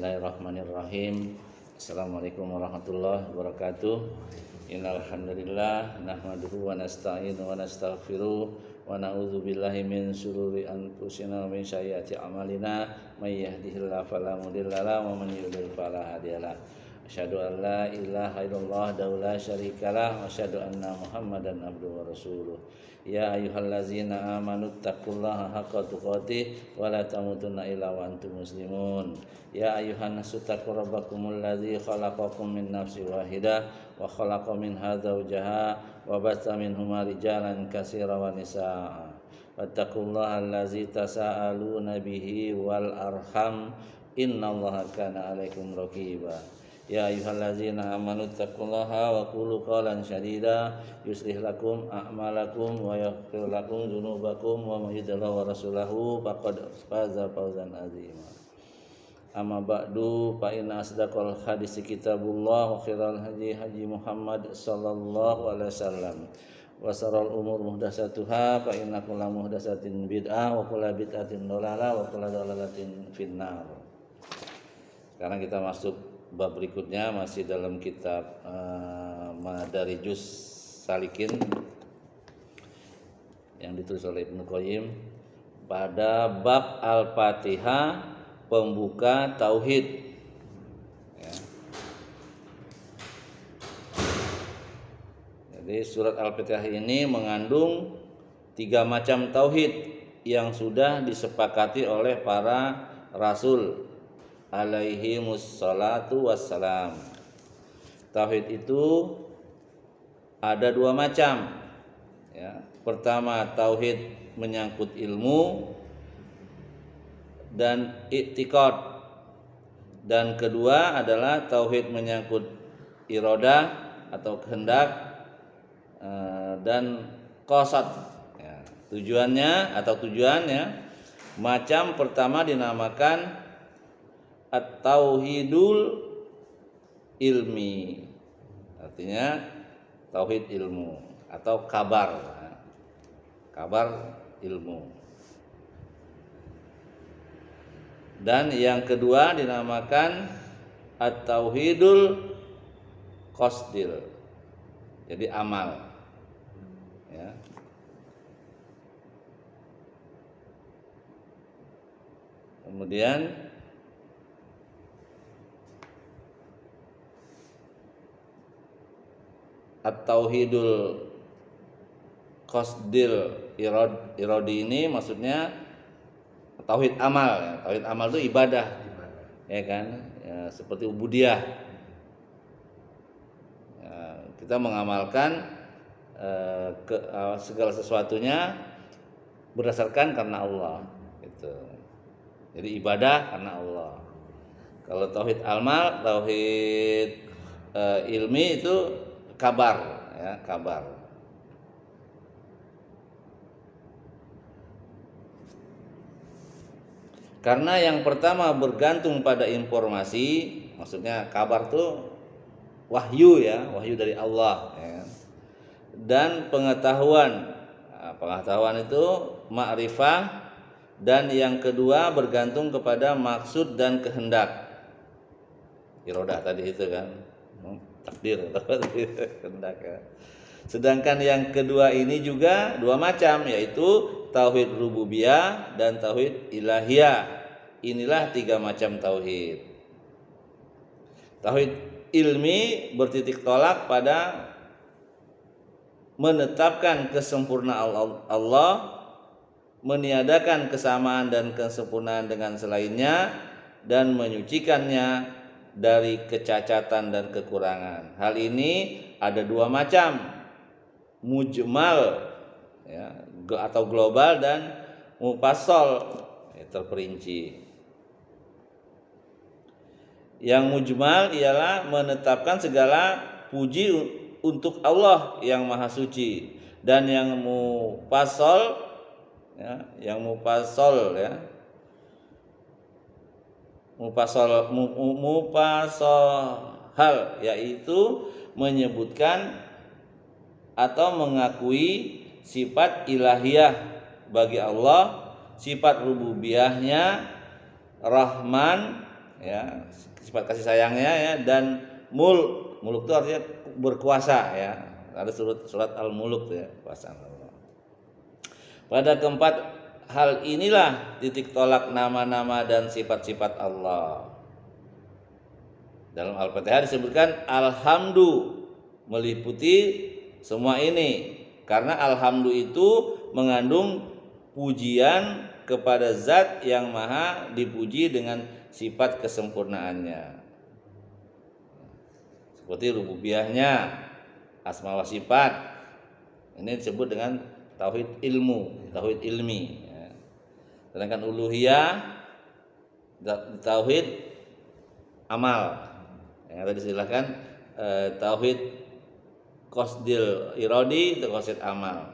Bismillahirrahmanirrahim. Assalamualaikum warahmatullahi wabarakatuh. Innal hamdalillah nahmaduhu wa nasta'inu wa nastaghfiruh wa na'udzu billahi min syururi anfusina wa min sayyiati a'malina may yahdihillahu fala mudilla lahu wa man yudlil fala hadiyalah. Asyhadu an la ilaha illallah wa la syarikalah wa asyhadu anna Muhammadan abduhu wa rasuluh. Ya ayyuhallazina amanu taqullaha haqqa tuqatih wa la tamutunna illa wa antum muslimun. Ya ayyuhan nasu taqu rabbakumul ladzi khalaqakum min nafsin wahidah wa khalaqa minha zawjaha wa batha minhuma rijalan katsiran wa nisaa. Wattaqullaha allazi tasaaluna bihi wal arham innallaha kana 'alaikum raqiba. Ya ayyuhallazina amanu taqullaha wa qulu qawlan sadida yuslih lakum a'malakum wa yaghfir lakum dzunubakum wa may yuti'illah wa rasulahu faqad faza fawzan 'azima. Amma ba'du fa inna asdaqal hadits kitabullah wa khairal hadi Muhammad sallallahu alaihi wasallam wa sharral umur muhdatsatuha fa inna kulla muhdatsatin bid'ah wa kulla bid'atin dhalalah wa kulla dhalalatin finnar. Sekarang kita masuk bab berikutnya, masih dalam kitab Madarijus Salikin yang ditulis oleh Ibnu Qayyim pada bab Al-Fatihah pembuka tauhid ya. Jadi surat Al-Fatihah ini mengandung 3 macam tauhid yang sudah disepakati oleh para rasul alaihi mussalatu wassalam. Tauhid itu ada 2 macam ya. Pertama tauhid menyangkut ilmu dan i'tiqad, dan kedua adalah tauhid menyangkut iradah atau kehendak dan qasad ya. Tujuannya macam pertama dinamakan at-tauhidul ilmi, artinya tauhid ilmu atau kabar ilmu. Dan yang kedua dinamakan at-tauhidul qasdil, jadi amal ya. Kemudian at-tauhidul qasdil iradi ini maksudnya tauhid amal ya. Tauhid amal itu ibadah ya kan ya, seperti ubudiyah ya, kita mengamalkan segala sesuatunya berdasarkan karena Allah gitu. Jadi ibadah karena Allah. Kalau tauhid amal, tauhid ilmi itu kabar ya, kabar. Karena yang pertama bergantung pada informasi, maksudnya kabar tuh wahyu ya, wahyu dari Allah ya. Dan pengetahuan itu ma'rifah, dan yang kedua bergantung kepada maksud dan kehendak. Iradah tadi itu kan, takdir kehendak ya. Sedangkan yang kedua ini juga 2 macam, yaitu tauhid rububiyah dan tauhid ilahiyah. Inilah 3 macam tauhid. Tauhid ilmi bertitik tolak pada menetapkan kesempurnaan Allah, meniadakan kesamaan dan kesempurnaan dengan selainnya, dan menyucikannya dari kecacatan dan kekurangan. Hal ini ada 2 macam, mujmal ya, atau global, dan mufassal ya, terperinci. Yang mujmal ialah menetapkan segala puji untuk Allah yang Maha Suci, dan yang mufassal ya, mufassal yaitu menyebutkan atau mengakui sifat ilahiyah bagi Allah, sifat rububiyahnya, Rahman ya, sifat kasih sayangnya ya, dan muluk itu artinya berkuasa ya. Ada surat Al-Muluk ya, kuasa Allah. Pada keempat hal inilah titik tolak nama-nama dan sifat-sifat Allah. Dalam Al-Fatihah disebutkan alhamdu meliputi semua ini, karena alhamdu itu mengandung pujian kepada zat yang maha dipuji dengan sifat kesempurnaannya, seperti rububiyahnya, asma wa sifat. Ini disebut dengan tauhid ilmu, tauhid ilmi ya. Sedangkan uluhiyah tauhid amal. Yang tadi silahkan tauhid qasdil iradi itu qasd amal.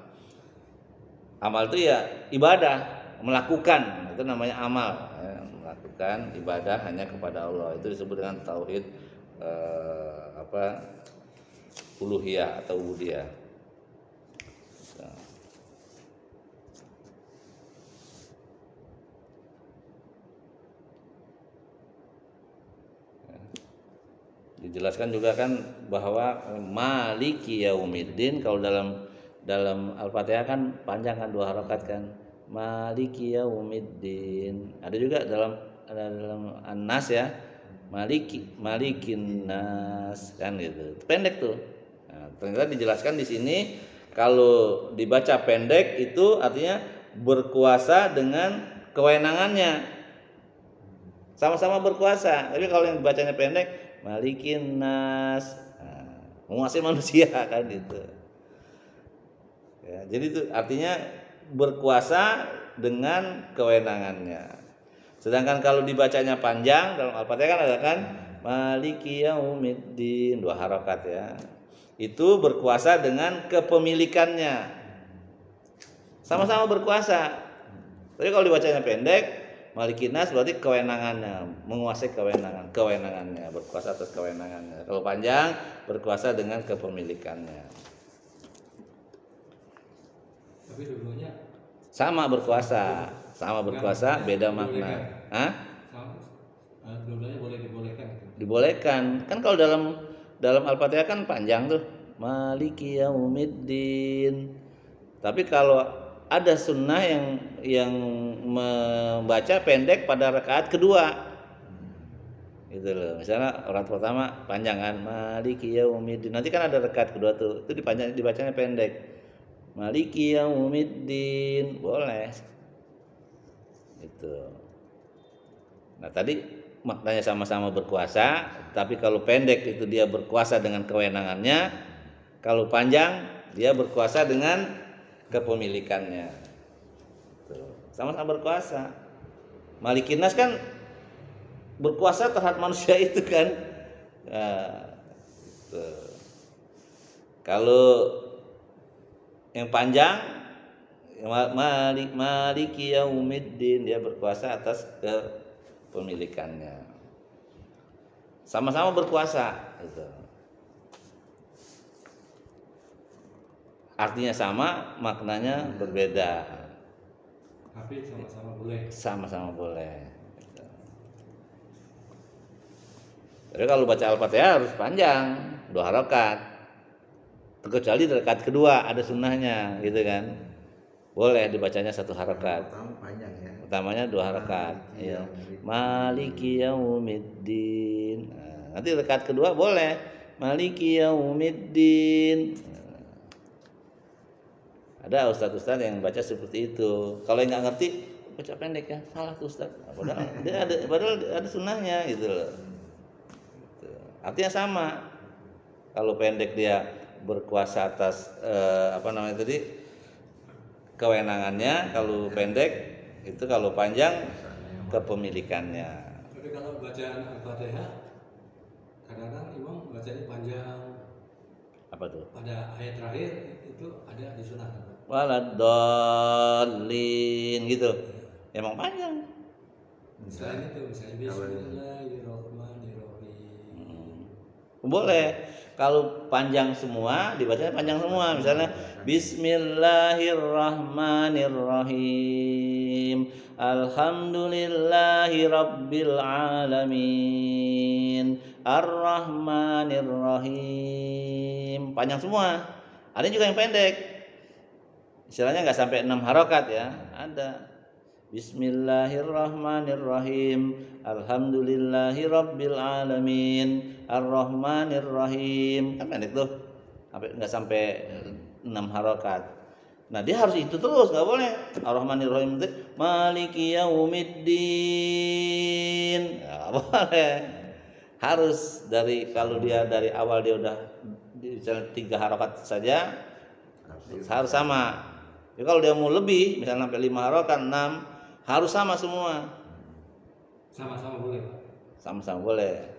Amal itu ya ibadah, melakukan, itu namanya amal ya. Melakukan ibadah hanya kepada Allah, itu disebut dengan tauhid uluhiyah atau ubudiyah. Dijelaskan juga kan bahwa maliki yaumiddin, kalau dalam Al-Fatihah kan panjang kan, 2 harakat kan, maliki yaumiddin. Ada juga dalam An-Nas ya, malikin nas kan gitu. Pendek tuh. Nah, ternyata dijelaskan di sini kalau dibaca pendek itu artinya berkuasa dengan kewenangannya. Sama-sama berkuasa. Tapi kalau yang bacanya pendek, malikin nas, menguasai manusia kan gitu. Ya, jadi itu artinya berkuasa dengan kewenangannya. Sedangkan kalau dibacanya panjang dalam Al-Fatihah kan ada kan maliki yaumiddin, 2 harakat ya. Itu berkuasa dengan kepemilikannya. Sama-sama berkuasa. Tapi kalau dibacanya pendek, malikin nas berarti kewenangannya, menguasai kewenangannya, berkuasa atas kewenangannya. Kalau panjang, berkuasa dengan kepemilikannya. Tapi dulunya sama berkuasa, beda makna. Hah? Dulunya dibolehkan. Dibolehkan. Kan kalau dalam Al-Fatihah kan panjang tuh, maliki yaumiddin. Tapi kalau ada sunnah yang membaca pendek pada rakaat kedua, gitu loh. Misalnya rakaat pertama panjang kan, maliki yaumiddin. Nanti kan ada rakaat kedua tuh, itu dibacanya pendek, maliki yaumiddin, boleh. Gitu. Nah tadi maknanya sama-sama berkuasa, tapi kalau pendek itu dia berkuasa dengan kewenangannya, kalau panjang dia berkuasa dengan kepemilikannya. Sama-sama berkuasa. Malikin nas kan berkuasa terhadap manusia itu kan. Nah, kalau yang panjang maliki yaumiddin, dia berkuasa atas kepemilikannya. Sama-sama berkuasa gitu. Artinya sama, maknanya berbeda. Tapi sama-sama boleh. Sama-sama boleh. Tapi kalau baca Al-Fatihah harus panjang, 2 harakat. Kecuali di rakaat kedua ada sunnahnya, gitu kan. Boleh dibacanya 1 harakat. Panjang ya. Utamanya 2 harakat. Ya. Maliki yaumiddin. Nah, nanti rakaat kedua boleh maliki yaumiddin. Ada ustaz-ustaz yang baca seperti itu. Kalau yang nggak ngerti baca pendek ya, salah tuh ustaz. Padahal ada sunnahnya gitu loh. Artinya sama. Kalau pendek dia berkuasa atas kewenangannya. Kalau pendek itu, kalau panjang kepemilikannya. Tapi kalau bacaan Al-Fatihah kadang-kadang imam bacanya panjang. Apa tuh? Pada ayat terakhir itu ada di sunnah. Waladdallin gitu. Emang panjang. Misalnya itu, misalnya bismillahirrahmanirrahim. Boleh. Kalau panjang semua dibacanya panjang semua. Misalnya Bismillahirrahmanirrahim. Alhamdulillahi rabbil alamin. Ar-Rahmanir-Rahim. Panjang semua. Ada juga yang pendek. Istilahnya nggak sampai 6 harokat ya. Ada. Bismillahirrahmanirrahim. Alhamdulillahi rabbil alamin. Ar-Rahmanir-Rahim. Kan pendek tuh. Nggak sampai 6 harokat. Nah dia harus itu terus, nggak boleh. Ar-Rahmanir-Rahim itu Maliki Yaumiddin. Nggak boleh. Harus kalau dia dari awal dia udah 3 harokat saja harus sama. Jadi kalau dia mau lebih, misalnya sampai 5 harokat, 6, harus sama semua. Sama-sama boleh, Pak? Sama-sama boleh.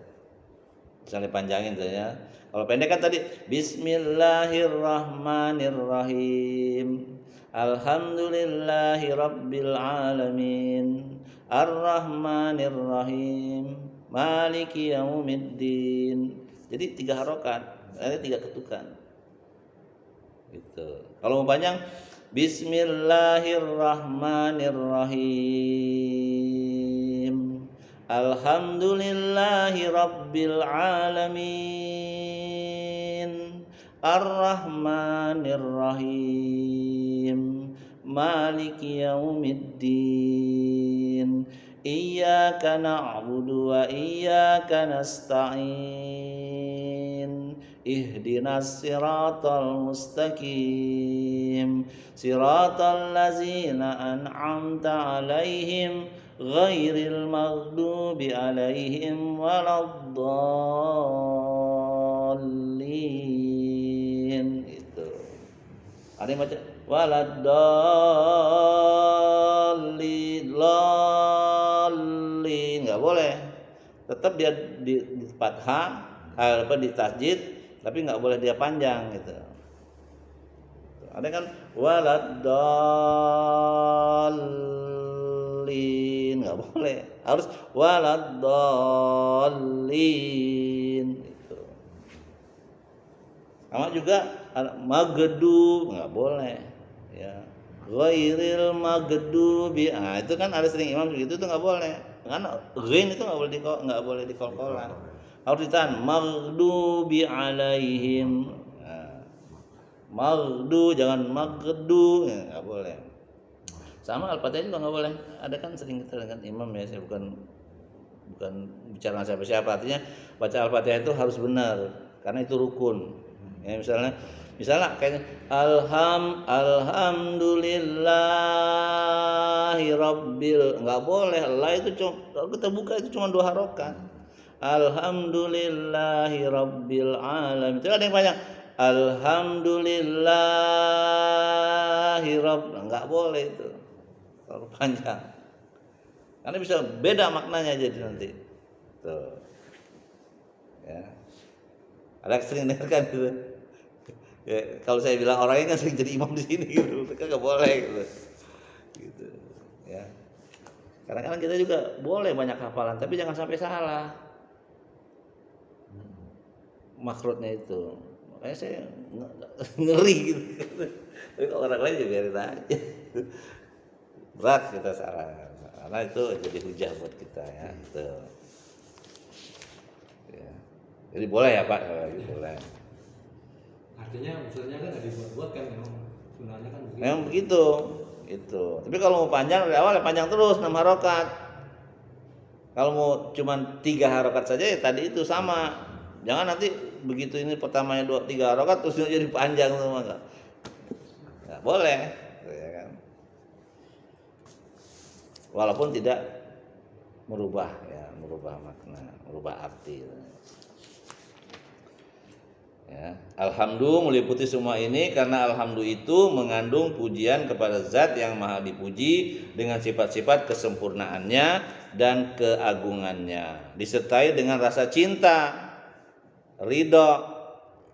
Misalnya panjangin saja. Kalau pendek kan tadi Bismillahirrahmanirrahim. Alhamdulillahi rabbil alamin. Ar-Rahmanir-Rahim. Maliki Yaumiddin. Jadi 3 harokat, ada 3 ketukan. Gitu. Kalau mau panjang Bismillahirrahmanirrahim. Alhamdulillahi rabbil alamin. Ar-Rahmanir-Rahim. Maliki Yaumiddin. Iyyaka na'budu wa iyyaka nasta'in. Ihdinas siratal mustaqim. Siratal ladzina an'amta 'alaihim ghairil maghdubi 'alaihim waladdallin. Itu. Ada yang baca waladdallin, enggak boleh. Tetap dia di fathah, di tasjid, tapi nggak boleh dia panjang gitu. Ada kan waladdallin, nggak boleh, harus waladdallin gitu. Sama juga maghdub, nggak boleh ya. Ghairil maghdubi, itu kan ada sering imam begitu, itu nggak boleh. Karena ghain itu nggak boleh dikol-kolan. Harus ditahan maghdubi alaihim. Maghdu, jangan maghdu, nggak boleh. Sama Al-Fatihah juga nggak boleh. Ada kan sering kita dengan imam ya, saya bukan bicara siapa-siapa. Artinya baca Al-Fatihah itu harus benar, karena itu rukun. Ya, misalnya kayak alhamdulillahi rabbil, nggak boleh. Allah itu kalau kita buka itu cuma 2 harokat. Alhamdulillahi rabbil alamin. Itu ada yang banyak. Alhamdulillahi rabbil, nggak boleh itu kalau panjang. Karena bisa beda maknanya jadi nanti. Tuh. Ya. Ada yang sering dengar kan gitu. Ya, kalau saya bilang orangnya kan sering jadi imam di sini gitu, mereka nggak boleh gitu. Gitu. Ya. Kadang-kadang kita juga boleh banyak hafalan, tapi jangan sampai salah makrotnya itu. Makanya saya ngeri gitu. Tapi kalau orang lain ya biarin aja. Berat kita salah, karena itu jadi hujah buat kita ya. Gitu. Ya. Jadi boleh ya Pak, boleh. Artinya usulnya kan nggak dibuat-buat kan, memang sunahnya kan begitu. Memang begitu, itu. Tapi kalau mau panjang dari awal ya panjang terus 6 harokat. Kalau mau cuma 3 harokat saja ya tadi itu sama. Jangan nanti begitu ini pertamanya 3 harokat terus jadi panjang semua, nggak boleh, ya kan? Walaupun tidak merubah makna, merubah arti. Ya. Alhamdulillah meliputi semua ini karena alhamdulillah itu mengandung pujian kepada Zat yang Maha Dipuji dengan sifat-sifat kesempurnaannya dan keagungannya, disertai dengan rasa cinta, ridho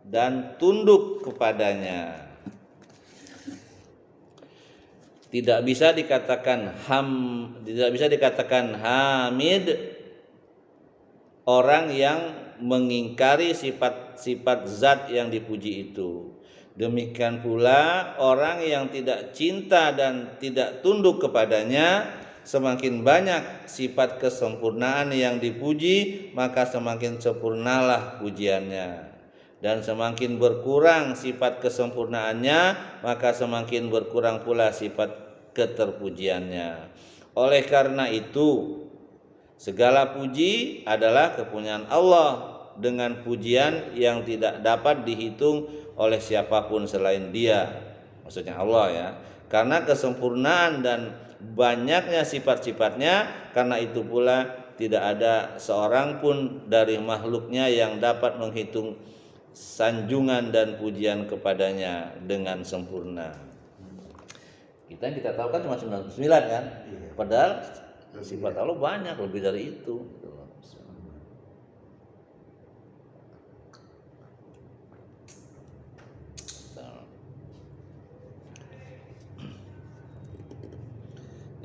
dan tunduk kepadanya. Tidak bisa dikatakan hamid orang yang mengingkari sifat-sifat zat yang dipuji itu. Demikian pula orang yang tidak cinta dan tidak tunduk kepadanya, semakin banyak sifat kesempurnaan yang dipuji, maka semakin sempurnalah pujiannya. Dan semakin berkurang sifat kesempurnaannya, maka semakin berkurang pula sifat keterpujiannya. Oleh karena itu, segala puji adalah kepunyaan Allah, dengan pujian yang tidak dapat dihitung oleh siapapun selain Dia, maksudnya Allah ya. Karena kesempurnaan dan banyaknya sifat-sifatnya, karena itu pula tidak ada seorang pun dari makhluknya yang dapat menghitung sanjungan dan pujian kepadanya dengan sempurna. Kita tahu kan cuma 99 kan, padahal sifat Allah banyak, lebih dari itu.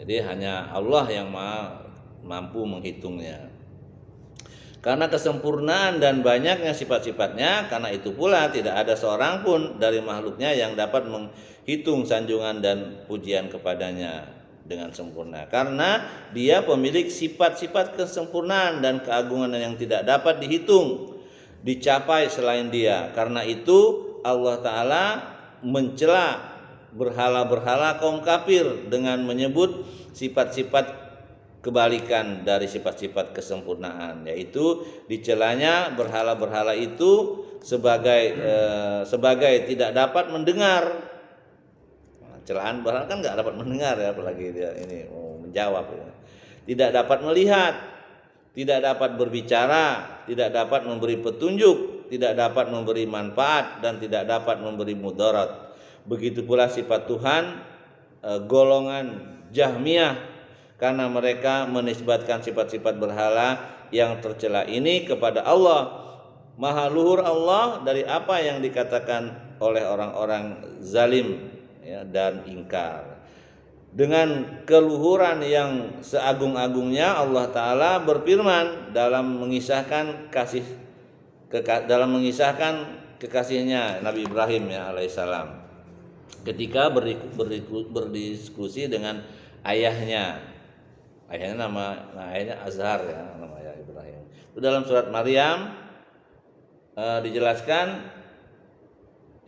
Jadi hanya Allah yang mampu menghitungnya. Karena kesempurnaan dan banyaknya sifat-sifatnya, karena itu pula tidak ada seorang pun dari makhluknya yang dapat menghitung sanjungan dan pujian kepadanya dengan sempurna. Karena Dia pemilik sifat-sifat kesempurnaan dan keagungan yang tidak dapat dihitung, dicapai selain Dia. Karena itu Allah Ta'ala mencela berhala-berhala kaum kafir dengan menyebut sifat-sifat kebalikan dari sifat-sifat kesempurnaan, yaitu dicelanya berhala-berhala itu sebagai tidak dapat mendengar. Celaan berhala kan nggak dapat mendengar ya, apalagi dia ini menjawab ya. Tidak dapat melihat, tidak dapat berbicara, tidak dapat memberi petunjuk, tidak dapat memberi manfaat, dan tidak dapat memberi mudarat. Begitu pula sifat Tuhan golongan Jahmiyah, karena mereka menisbatkan sifat-sifat berhala yang tercela ini kepada Allah. Maha luhur Allah dari apa yang dikatakan oleh orang-orang zalim ya, dan ingkar. Dengan keluhuran yang seagung-agungnya, Allah Ta'ala berfirman dalam mengisahkan kekasihnya Nabi Ibrahim ya alaihissalam, ketika berdiskusi dengan ayahnya ayahnya Azhar ya, nama ayah Ibrahim. Itu dalam surat Maryam dijelaskan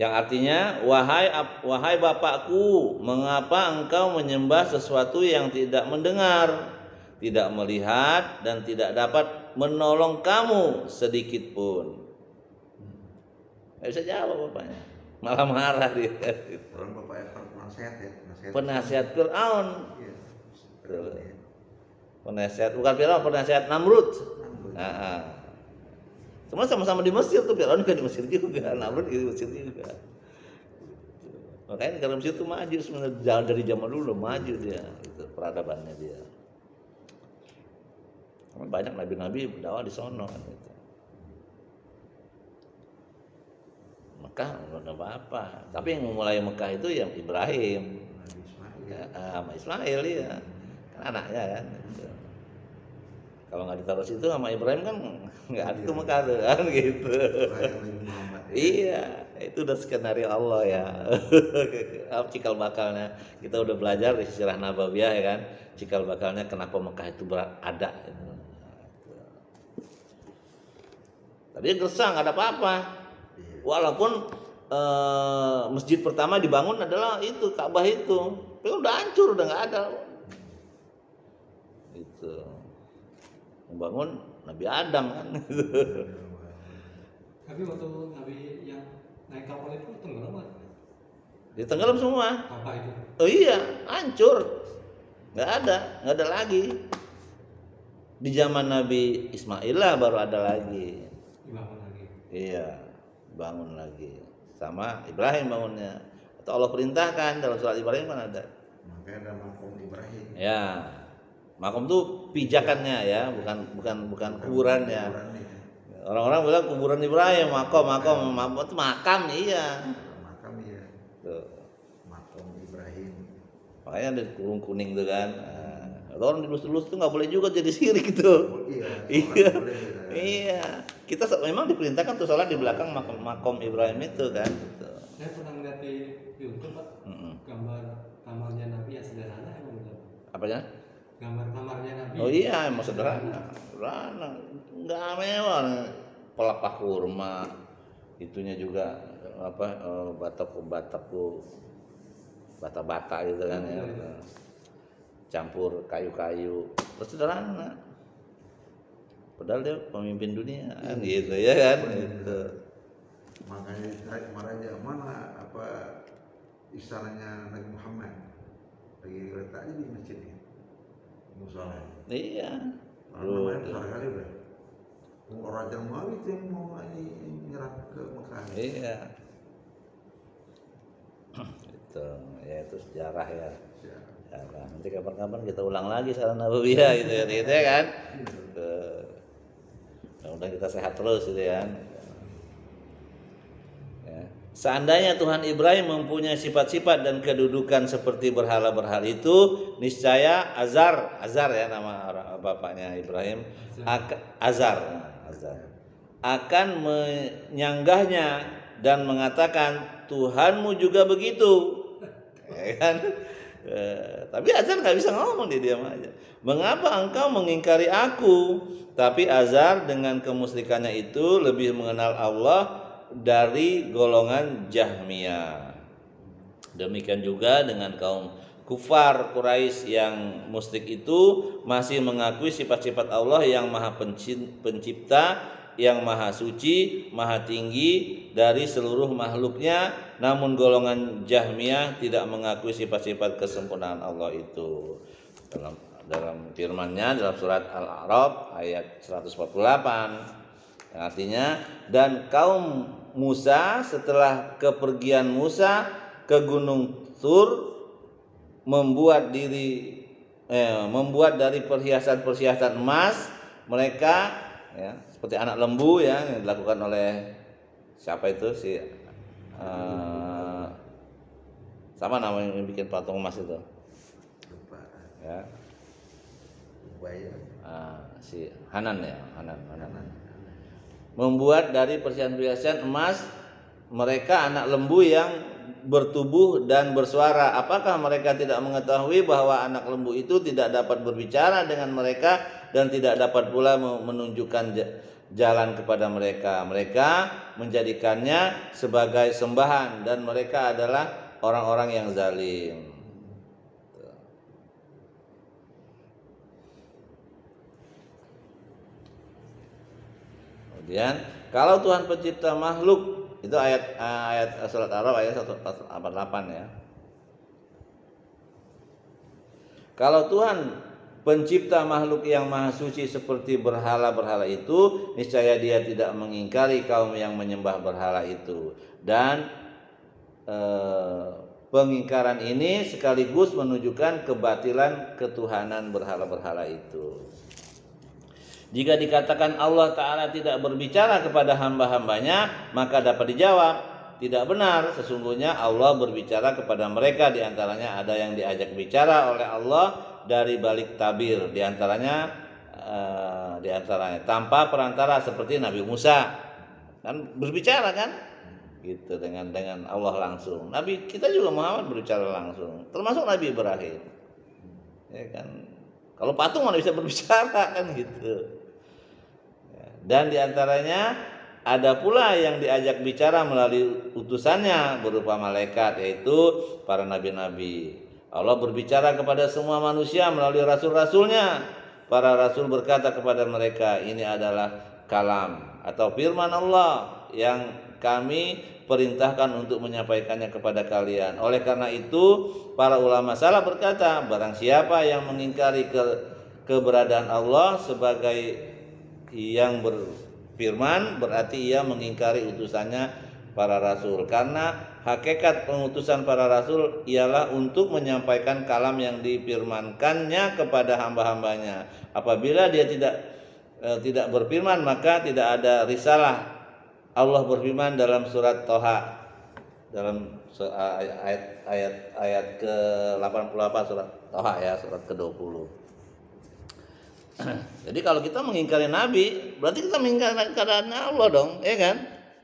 yang artinya, wahai bapakku, mengapa engkau menyembah sesuatu yang tidak mendengar, tidak melihat, dan tidak dapat menolong kamu sedikit pun? Nggak bisa jawab bapaknya, malah marah dia. Orang bapaknya penasihat ya, penasihat Fir'aun. Penasihat bukan Fir'aun, penasihat Namrud. Semua sama-sama di Mesir tuh, Fir'aun juga di Mesir juga, Namrud di Mesir juga. Makanya negara Mesir tuh maju sebenarnya, dari zaman dulu maju dia, itu peradabannya dia. Banyak nabi-nabi berdakwah di sono kan gitu. Mekah belum apa-apa, tapi yang memulai Mekah itu yang Ibrahim, sama Ismail ya, kan anaknya kan. Gitu. Kalau nggak ditaruh situ sama Ibrahim kan nggak ada tuh Mekah tuh kan gitu. Iya, itu udah skenario Allah ya. Cikal bakalnya kita udah belajar di sejarah Nabawiyah ya kan. Cikal bakalnya kenapa Mekah itu ada. Tapi gersang, nggak ada apa-apa. Walaupun masjid pertama dibangun adalah itu Ka'bah itu, tapi udah hancur, udah nggak ada. Itu membangun Nabi Adam kan. Tapi waktu Nabi yang naik kapal itu tenggelam kan? Ditenggelam semua. Apa itu? Oh iya, hancur, nggak ada lagi. Di zaman Nabi Ismail lah baru ada lagi. Dibangun lagi. Iya, bangun lagi. Sama Ibrahim bangunnya. Atau Allah perintahkan dalam surat Ibrahim kan ada. Makanya ada makom Ibrahim. Ya, makom tuh pijakannya ya, bukan kuburannya. Orang-orang bilang kuburan Ibrahim, makom itu makam iya. Makam iya. Tuh. Makom Ibrahim. Makanya ada kurung kuning tuh kan. Orang dilus-lus tuh nggak boleh juga jadi syirik gitu. Oh, iya. Iya. Iya. kita memang diperintahkan untuk sholat di belakang makom Ibrahim itu kan. Gitu. Saya pernah lihat di YouTube Pak, gambar kamarnya Nabi yang sederhana emang benar. Apanya? Gambar kamarnya Nabi. Oh iya, emang sederhana. Nggak mewah. Pelepah kurma, itunya juga bata-bata gitu kan ya. Campur kayu-kayu, terus sederhana. Padahal dia pemimpin dunia kan gitu ya kan. Gitu. Makanya kemarin aja mana istananya Nabi Muhammad lagi letaknya di masjid ini, musola. Iya. Namanya besar kali udah. Raja Muawiyah itu yang mau nyerang ke Mekah. Iya. Itu sejarah ya. Sejarah. Nanti kapan-kapan kita ulang lagi saran Nabawiyah gitu ya kan. Mudah kita sehat terus gitu kan. Ya. Seandainya Tuhan Ibrahim mempunyai sifat-sifat dan kedudukan seperti berhala-berhala itu, niscaya Azar ya nama bapaknya Ibrahim, Azar akan menyanggahnya dan mengatakan Tuhanmu juga begitu, ya kan? Tapi Azar nggak bisa ngomong, dia diam aja. Mengapa engkau mengingkari aku? Tapi Azar dengan kemusyrikannya itu lebih mengenal Allah dari golongan Jahmiyah. Demikian juga dengan kaum kufar Quraisy yang musyrik itu masih mengakui sifat-sifat Allah yang maha pencipta, yang maha suci, maha tinggi dari seluruh makhluknya. Namun golongan Jahmiyah tidak mengakui sifat-sifat kesempurnaan Allah itu. Dalam firman-Nya dalam surat Al-A'raf ayat 148 yang artinya, dan kaum Musa setelah kepergian Musa ke Gunung Tur membuat dari perhiasan emas mereka ya, seperti anak lembu ya, yang dilakukan oleh siapa itu sama namanya yang bikin patung emas itu ya, si Hanan ya, Hanan. Membuat dari perhiasan emas mereka anak lembu yang bertubuh dan bersuara. Apakah mereka tidak mengetahui bahwa anak lembu itu tidak dapat berbicara dengan mereka dan tidak dapat pula menunjukkan jalan kepada mereka? Mereka menjadikannya sebagai sembahan dan mereka adalah orang-orang yang zalim. Kemudian kalau Tuhan pencipta makhluk, itu ayat surat Al-A'raf ayat 148 ya. Kalau Tuhan pencipta makhluk yang maha suci seperti berhala-berhala itu, niscaya Dia tidak mengingkari kaum yang menyembah berhala itu. Dan pengingkaran ini sekaligus menunjukkan kebatilan ketuhanan berhala-berhala itu. Jika dikatakan Allah Ta'ala tidak berbicara kepada hamba-hambanya, maka dapat dijawab, tidak benar. Sesungguhnya Allah berbicara kepada mereka. Di antaranya ada yang diajak bicara oleh Allah dari balik tabir. Di antaranya tanpa perantara seperti Nabi Musa. Kan berbicara kan? Gitu dengan Allah langsung. Nabi kita juga Muhammad berbicara langsung. Termasuk Nabi Ibrahim. Ya kan? Kalau patung mana bisa berbicara kan gitu. Dan diantaranya ada pula yang diajak bicara melalui utusannya berupa malaikat, yaitu para nabi-nabi. Allah berbicara kepada semua manusia melalui rasul-rasulnya. Para rasul berkata kepada mereka, ini adalah kalam atau firman Allah yang kami perintahkan untuk menyampaikannya kepada kalian. Oleh karena itu para ulama salaf berkata, barang siapa yang mengingkari keberadaan Allah sebagai yang berfirman, berarti ia mengingkari utusannya para rasul. Karena hakikat pengutusan para rasul ialah untuk menyampaikan kalam yang difirmankannya kepada hamba-hambanya. Apabila dia tidak berfirman, maka tidak ada risalah. Allah berfirman dalam surat Toha, dalam ayat ke-88 surat Toha ya, surat ke-20. Jadi kalau kita mengingkari Nabi, berarti kita mengingkari keadaan Allah dong, ya kan?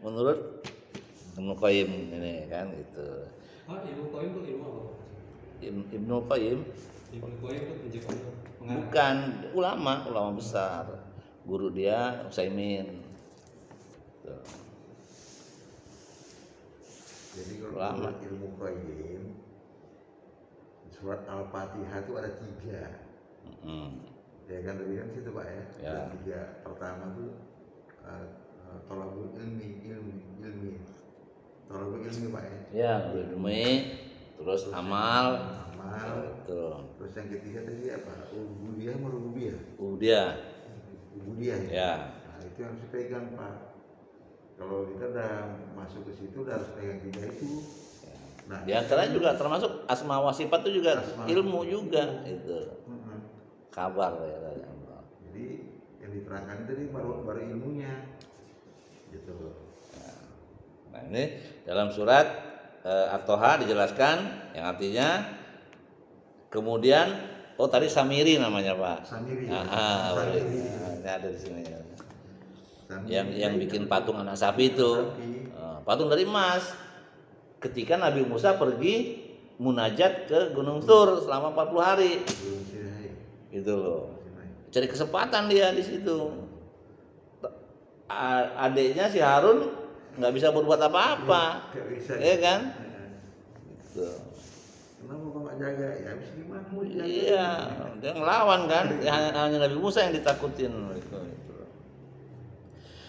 Menurut Ibnu Qayyim ini kan gitu. Ibnu Qayyim itu ilmu apa? Ibnu Qayyim Ibnu Qayyim itu pencipta pengarang. bukan ulama besar. Guru dia Utsaimin. Tuh. Jadi kalau Ulama. ilmu Qayyim, surat Al-Fatihah itu ada 3. Ya kan lebih kan situ Pak ya. Ya. Ada 3. Pertama tuh tolabul ilmi. Tolabul ilmi Pak ya. Ya, ilmi, terus amal, Tuh. Terus yang ketiga tadi apa? Ubudiyah merububiyah. Ubudiyah. Ubudiyah Ya. Nah, itu yang harus pegang Pak. Kalau kita udah masuk ke situ udah harus pegang 3 itu. Nah, Di antaranya juga termasuk asma wa sifat itu juga Asma. ilmu juga itu. Kabar ya. Jadi yang diterangkan tadi baru ilmunya. Gitu. Nah, ini dalam surat At-Toha dijelaskan yang artinya kemudian tadi Samiri namanya Pak. Samiri. Samiri. Ini ada di sini. Yang bikin patung anak sapi itu. Patung dari emas. Ketika Nabi Musa pergi munajat ke Gunung Tur selama 40 hari. Gitu loh. Cari kesempatan dia di situ. Adiknya si Harun nggak bisa berbuat apa-apa. Iya kan? Gitu. Kenapa kok nggak jaga? Ya habis gimana mau jaga? Iya, dia ngelawan kan. Hanya Nabi Musa yang ditakutin.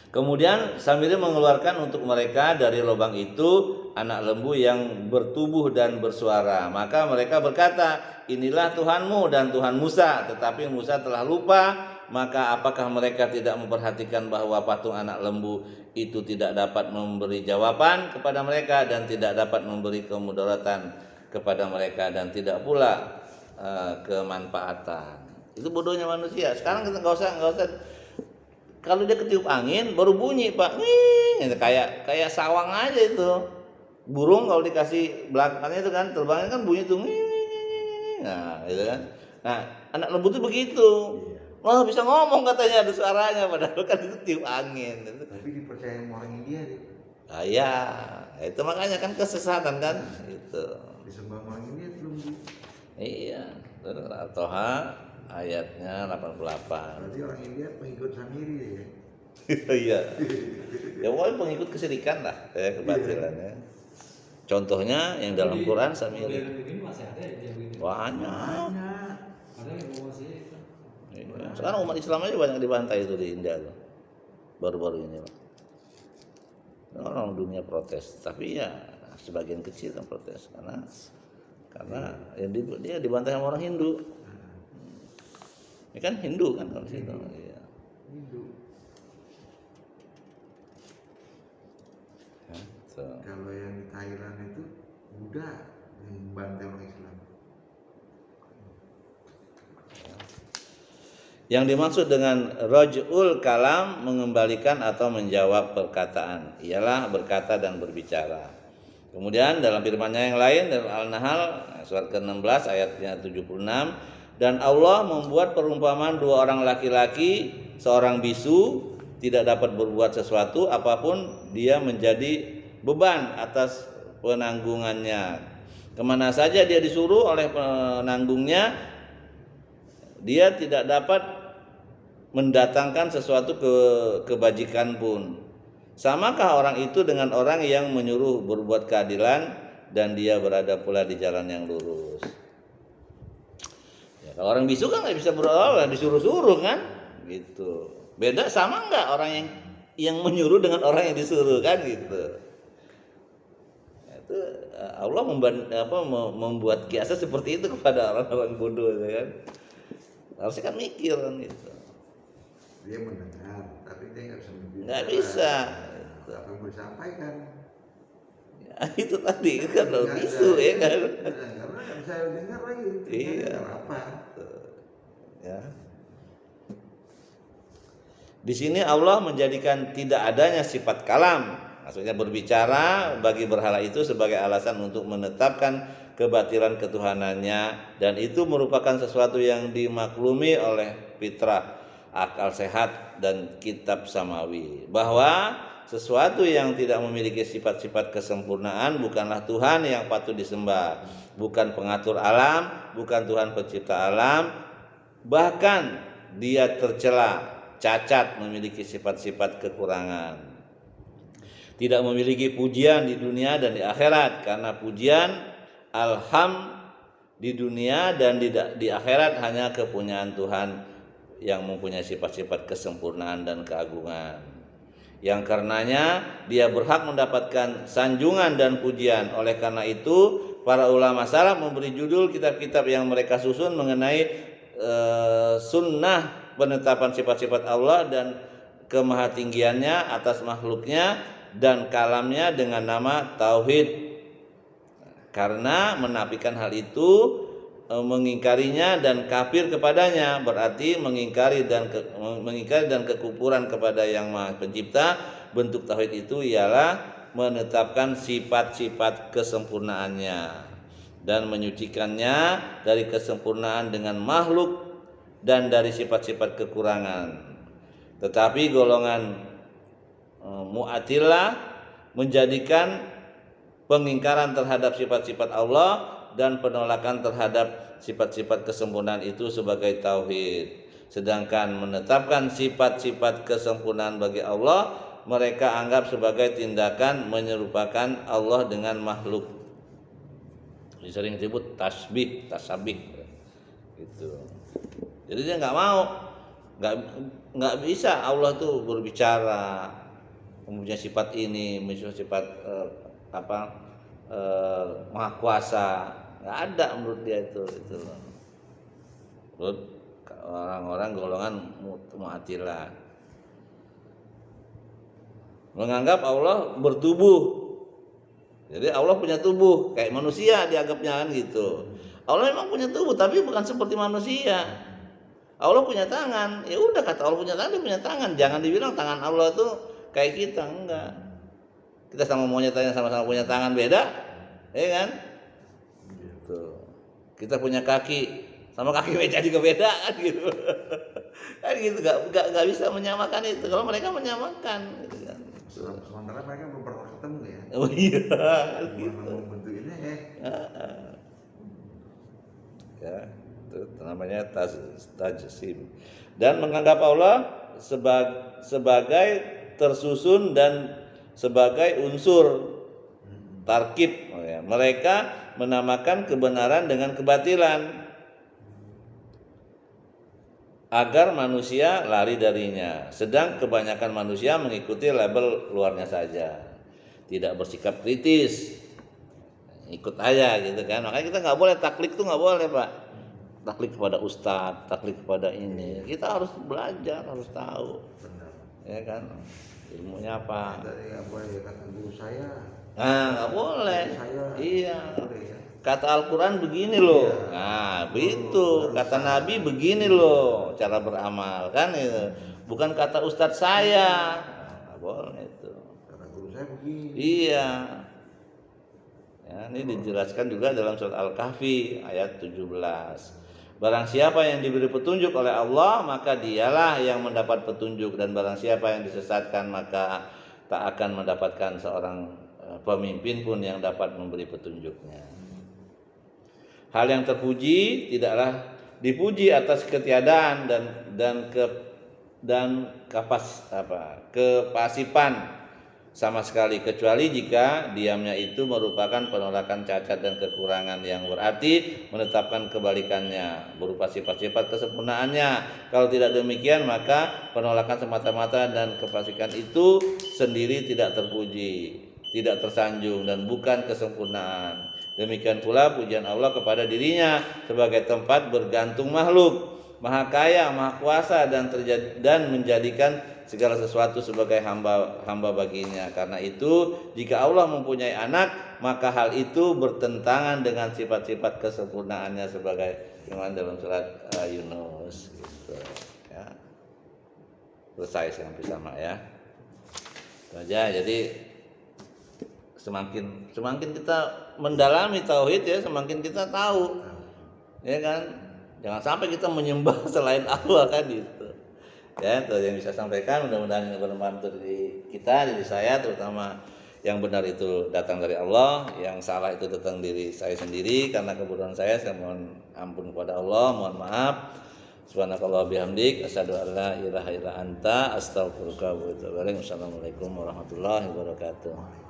Kemudian Samiri mengeluarkan untuk mereka dari lubang itu anak lembu yang bertubuh dan bersuara. Maka mereka berkata, inilah Tuhanmu dan Tuhan Musa. Tetapi Musa telah lupa. Maka apakah mereka tidak memperhatikan bahwa patung anak lembu itu tidak dapat memberi jawaban kepada mereka dan tidak dapat memberi kemudaratan kepada mereka dan tidak pula kemanfaatan. Itu bodohnya manusia. Sekarang kita nggak usah kalau dia ketiup angin baru bunyi Pak, wih, kayak sawang aja itu. Burung kalau dikasih belakangnya itu kan terbangnya kan bunyi tuh, nah gitu kan. Nah anak lembu itu begitu. Wah bisa ngomong katanya ada suaranya padahal kan itu tiup angin. Tapi dipercaya sama orang India deh. Ah ya, itu makanya kan kesesatan kan itu. Disembah orang India belum di. Iya, Toha ayatnya 88. Berarti orang India pengikut Samiri ya. Iya. Ya pokoknya pengikut kesirikan lah, kebatilan ya. Contohnya yang dalam Quran Samiri. Begini masih ada ya begitu. Banyak. Ada yang masih itu. Iya. Sekarang umat Islam aja banyak dibantai itu di India tuh. Baru-baru ini, Pak. Orang dunia protes, tapi ya sebagian kecil kan protes karena ya dia dibantai sama orang Hindu. Ini kan Hindu kan kalau situ. Iya. Hindu. Ya, Kalau yang di Thailand itu Buddha yang membantai orang Islam. Yang dimaksud dengan raj'ul kalam mengembalikan atau menjawab perkataan ialah berkata dan berbicara. Kemudian dalam firman-Nya yang lain dalam Al-Nahl surat ke-16 ayatnya 76, dan Allah membuat perumpamaan dua orang laki-laki, seorang bisu tidak dapat berbuat sesuatu apapun, dia menjadi beban atas penanggungannya. Kemana saja dia disuruh oleh penanggungnya, dia tidak dapat mendatangkan sesuatu kebajikan pun. Samakah orang itu dengan orang yang menyuruh berbuat keadilan dan dia berada pula di jalan yang lurus? Ya, kalau orang bisu kan nggak bisa berbuat, disuruh-suruh kan, gitu. Beda sama nggak orang yang menyuruh dengan orang yang disuruh kan, gitu. Itu Allah membuat kiasan seperti itu kepada orang-orang bodoh, kan? Harusnya kan mikir kan gitu. Dia mendengar, tapi dia nggak bisa mendengar. Nggak bisa. Apa yang mau disampaikan? Ya, itu tadi kan lo bisu ya kan. Karena nggak bisa dengar lagi. Iya. Apa? Ya. Di sini Allah menjadikan tidak adanya sifat kalam, maksudnya berbicara bagi berhala itu sebagai alasan untuk menetapkan kebatilan ketuhanannya, dan itu merupakan sesuatu yang dimaklumi oleh fitrah akal sehat dan kitab samawi, bahwa sesuatu yang tidak memiliki sifat-sifat kesempurnaan bukanlah Tuhan yang patut disembah, bukan pengatur alam, bukan Tuhan pencipta alam, bahkan dia tercela, cacat, memiliki sifat-sifat kekurangan, tidak memiliki pujian di dunia dan di akhirat, karena pujian alham di dunia dan di akhirat hanya kepunyaan Tuhan yang mempunyai sifat-sifat kesempurnaan dan keagungan, yang karenanya dia berhak mendapatkan sanjungan dan pujian. Oleh karena itu para ulama salaf memberi judul kitab-kitab yang mereka susun mengenai sunnah penetapan sifat-sifat Allah dan kemahatinggiannya atas makhluknya dan kalamnya dengan nama tauhid, karena menafikan hal itu mengingkarinya dan kafir kepadanya, berarti mengingkari dan kekufuran kepada yang Maha Pencipta. Bentuk tauhid itu ialah menetapkan sifat-sifat kesempurnaannya dan menyucikannya dari kesempurnaan dengan makhluk dan dari sifat-sifat kekurangan. Tetapi golongan Mu'tazilah menjadikan pengingkaran terhadap sifat-sifat Allah dan penolakan terhadap sifat-sifat kesempurnaan itu sebagai tauhid. Sedangkan menetapkan sifat-sifat kesempurnaan bagi Allah mereka anggap sebagai tindakan menyerupakan Allah dengan makhluk. Sering disebut tasbih gitu. Jadi dia nggak mau, nggak bisa Allah tuh berbicara, mempunyai sifat ini, mempunyai sifat maha kuasa, nggak ada menurut dia itu menurut orang-orang golongan Mu'tazilah. Menganggap Allah bertubuh, jadi Allah punya tubuh kayak manusia dianggapnya kan gitu. Allah memang punya tubuh tapi bukan seperti manusia. Allah punya tangan, ya udah kata Allah punya tangan, dia punya tangan. Jangan dibilang tangan Allah tuh kayak kita, enggak. Kita sama monyet yang sama-sama punya tangan beda, ya kan? Gitu. Kita punya kaki, sama kaki meja juga beda kan gitu. Kan gitu, enggak bisa menyamakan itu. Kalau mereka menyamakan gitu kan. Sementara mereka belum pernah ketemu ya. Oh iya, gitu. Bentuk ini ya, itu namanya tajsim. Dan menganggap Allah sebagai tersusun dan sebagai unsur tarkib. Mereka menamakan kebenaran dengan kebatilan agar manusia lari darinya. Sedang kebanyakan manusia mengikuti label luarnya saja, tidak bersikap kritis, ikut aja gitu kan. Makanya kita nggak boleh taklid tuh, nggak boleh Pak. Taklid kepada ustadz, taklid kepada ini. Kita harus belajar, harus tahu. benar. Ya kan, ilmunya apa? Tadi nggak boleh kata guru saya. Nah, nggak boleh. Saya. Iya. Boleh ya. Kata Al-Quran begini loh. Iya. Nah, begitu. Kata Nabi begini loh cara beramal kan itu. Bukan kata ustadz saya. Nggak boleh itu. Kata guru saya begini. Iya. Ya, ini dijelaskan juga dalam surat Al-Kahfi ayat 17. Barang siapa yang diberi petunjuk oleh Allah, maka dialah yang mendapat petunjuk, dan barang siapa yang disesatkan, maka tak akan mendapatkan seorang pemimpin pun yang dapat memberi petunjuknya. Hal yang terpuji tidaklah dipuji atas ketiadaan dan kepasifan sama sekali, kecuali jika diamnya itu merupakan penolakan cacat dan kekurangan, yang berarti menetapkan kebalikannya berupa sifat-sifat kesempurnaannya. Kalau tidak demikian, maka penolakan semata-mata dan kefasikan itu sendiri tidak terpuji, tidak tersanjung, dan bukan kesempurnaan. Demikian pula pujian Allah kepada dirinya sebagai tempat bergantung makhluk, maha kaya, maha kuasa, dan menjadikan segala sesuatu sebagai hamba baginya. Karena itu, jika Allah mempunyai anak, maka hal itu bertentangan dengan sifat-sifat kesempurnaannya, sebagai firman dalam surat Yunus. Gitu, ya. Selesai sampai sama ya. Saja. Jadi semakin kita mendalami tauhid ya, semakin kita tahu, ya kan. Jangan sampai kita menyembah selain Allah kan gitu. Ya, itu yang bisa sampaikan. Mudah-mudahan ini bermanfaat untuk diri saya, terutama yang benar itu datang dari Allah, yang salah itu datang diri saya sendiri karena kebodohan saya mohon ampun kepada Allah, mohon maaf. Subhanakallah bihamdik, asyhadu an la ilaha illa anta, astaghfiruka wa atubu ilaik. Wassalamualaikum warahmatullahi wabarakatuh.